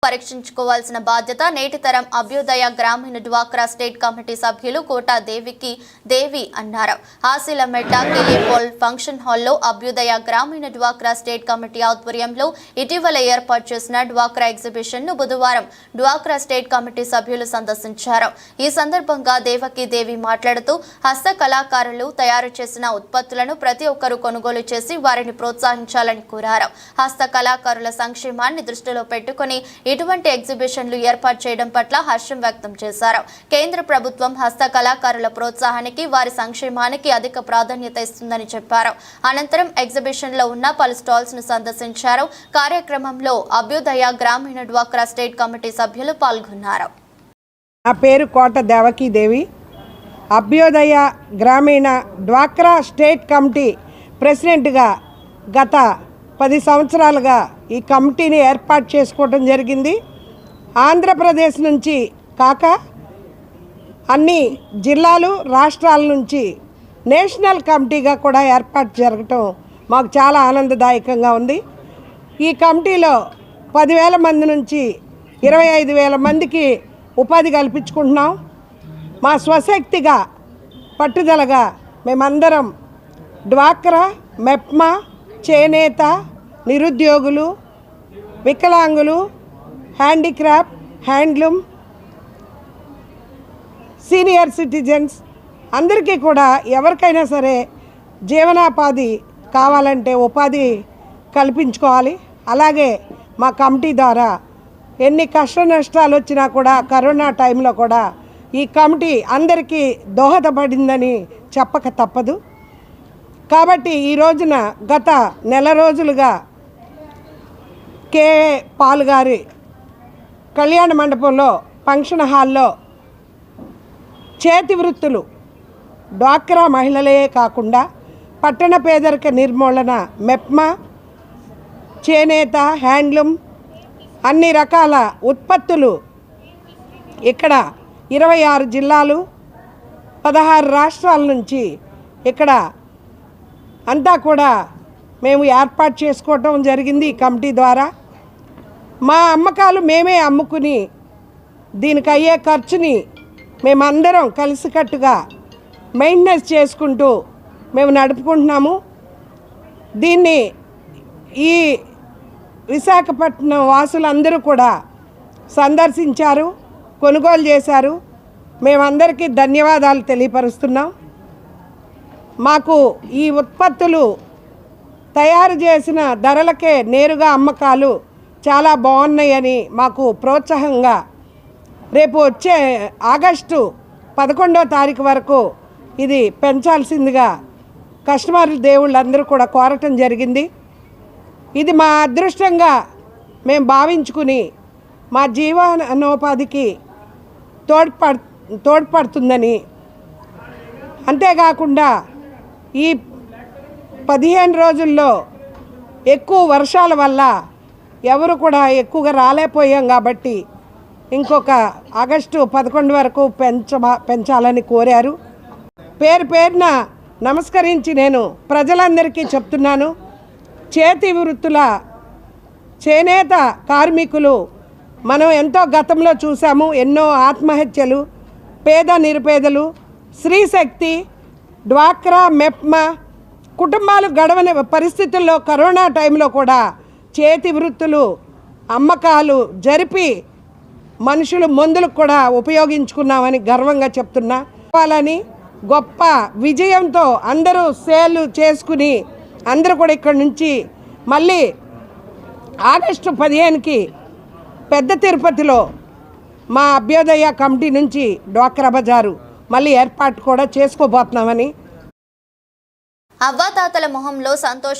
పరీక్షించుకోవాల్సిన బాధ్యత నేటి తరం అభ్యుదయ గ్రామీణ డ్వాక్రా స్టేట్ కమిటీ సభ్యులు కోట దేవి అన్నారు. ఆసిలమెట్ట కెలిపోల్ ఫంక్షన్ హాల్లో అభ్యుదయ గ్రామీణ డ్వాక్రా స్టేట్ కమిటీ ఆధ్వర్యంలో ఇటీవల ఏర్పాటు చేసిన డ్వాక్రా ఎగ్జిబిషన్ ను బుధవారం డ్వాక్రా స్టేట్ కమిటీ సభ్యులు సందర్శించారు. ఈ సందర్భంగా దేవి మాట్లాడుతూ హస్త కళాకారులు తయారు చేసిన ఉత్పత్తులను ప్రతి ఒక్కరూ కొనుగోలు చేసి వారిని ప్రోత్సహించాలని కోరారు. హస్త కళాకారుల సంక్షేమాన్ని దృష్టిలో పెట్టుకుని ఇటువంటి ఎగ్జిబిషన్లు ఏర్పాటు చేయడం పట్ల హర్షం వ్యక్తం చేశారు. కేంద్ర ప్రభుత్వం హస్త కళాకారుల ప్రోత్సాహానికి వారి సంక్షేమానికి అధిక ప్రాధాన్యత ఇస్తుందని చెప్పారు. అనంతరం ఎగ్జిబిషన్ లో ఉన్న పలు స్టాల్స్ ను సందర్శించారు. కార్యక్రమంలో అభ్యుదయ గ్రామీణ డ్వాక్రా స్టేట్ కమిటీ సభ్యులు పాల్గొన్నారు. నా పేరు కోట దేవి. అభ్యుదయ గ్రామీణ డ్వాక్రా స్టేట్ కమిటీ ప్రెసిడెంట్గా గత 10 సంవత్సరాలుగా ఈ కమిటీని ఏర్పాటు చేసుకోవడం జరిగింది. ఆంధ్రప్రదేశ్ నుంచి కాక అన్ని జిల్లాలు రాష్ట్రాల నుంచి నేషనల్ కమిటీగా కూడా ఏర్పాటు జరగటం మాకు చాలా ఆనందదాయకంగా ఉంది. ఈ కమిటీలో 10,000 మంది నుంచి 25,000 మందికి ఉపాధి కల్పించుకుంటున్నాం. మా స్వశక్తిగా పట్టుదలగా మేమందరం డ్వాక్రా, మెప్మా, చేనేత, నిరుద్యోగులు, వికలాంగులు, హ్యాండిక్రాఫ్ట్, హ్యాండ్లూమ్, సీనియర్ సిటిజన్స్ అందరికీ కూడా ఎవరికైనా సరే జీవనోపాధి కావాలంటే ఉపాధి కల్పించుకోవాలి. అలాగే మా కమిటీ ద్వారా ఎన్ని కష్ట నష్టాలు వచ్చినా కూడా కరోనా టైంలో కూడా ఈ కమిటీ అందరికీ దోహదపడిందని చెప్పక తప్పదు. కాబట్టి ఈ రోజున గత నెల రోజులుగా కే పాల్ గారి కళ్యాణ మండపంలో ఫంక్షన్ హాల్లో చేతి వృత్తులు డ్వాక్రా మహిళలే కాకుండా పట్టణ పేదరిక నిర్మూలన, మెప్మా, చేనేత, హ్యాండ్లూమ్ అన్ని రకాల ఉత్పత్తులు ఇక్కడ 26 జిల్లాలు 16 రాష్ట్రాల నుంచి ఇక్కడ అంతా కూడా మేము ఏర్పాటు చేసుకోవటం జరిగింది. ఈ కమిటీ ద్వారా మా అమ్మకాలు మేమే అమ్ముకుని దీనికి అయ్యే ఖర్చుని మేమందరం కలిసికట్టుగా మెయింటెనెన్స్ చేసుకుంటూ మేము నడుపుకుంటున్నాము. దీన్ని ఈ విశాఖపట్నం వాసులందరూ కూడా సందర్శించారు, కొనుగోలు చేశారు. మేమందరికీ ధన్యవాదాలు తెలియపరుస్తున్నాం. మాకు ఈ ఉత్పత్తులు తయారు చేసిన ధరలకే నేరుగా అమ్మకాలు చాలా బాగున్నాయని మాకు ప్రోత్సాహంగా రేపు వచ్చే ఆగస్టు 11వ తారీఖు వరకు ఇది పెంచాల్సిందిగా కస్టమర్లు దేవుళ్ళందరూ కూడా కోరటం జరిగింది. ఇది మా అదృష్టంగా మేము భావించుకుని మా జీవనోపాధికి తోడ్పడుతుందని, అంతేకాకుండా ఈ 15 రోజుల్లో ఎక్కువ వర్షాల వల్ల ఎవరు కూడా ఎక్కువగా రాలేకపోయాం కాబట్టి ఇంకొక ఆగస్టు 11 వరకు పెంచాలని కోరారు. పేరున నమస్కరించి నేను ప్రజలందరికీ చెప్తున్నాను. చేతి వృత్తుల చేనేత కార్మికులు మనం ఎంతో గతంలో చూసాము. ఎన్నో ఆత్మహత్యలు, పేద నిరుపేదలు, స్త్రీశక్తి, డ్వాక్రా, మెప్మా కుటుంబాలు గడవని పరిస్థితుల్లో కరోనా టైంలో కూడా చేతి వృత్తులు అమ్మకాలు జరిపి మనుషులు మందులకు కూడా ఉపయోగించుకున్నామని గర్వంగా చెప్తున్నా. వాళ్ళని గొప్ప విజయంతో అందరూ సేల్ చేసుకుని అందరూ కూడా ఇక్కడ నుంచి మళ్ళీ ఆగస్టు 15కి పెద్ద తిరుపతిలో మా అభ్యుదయ కమిటీ నుంచి డ్వాక్రా బజారు మళ్ళీ ఏర్పాటు కూడా చేసుకోబోతున్నామని. అవ్వాతాతల మొహంలో సంతోషం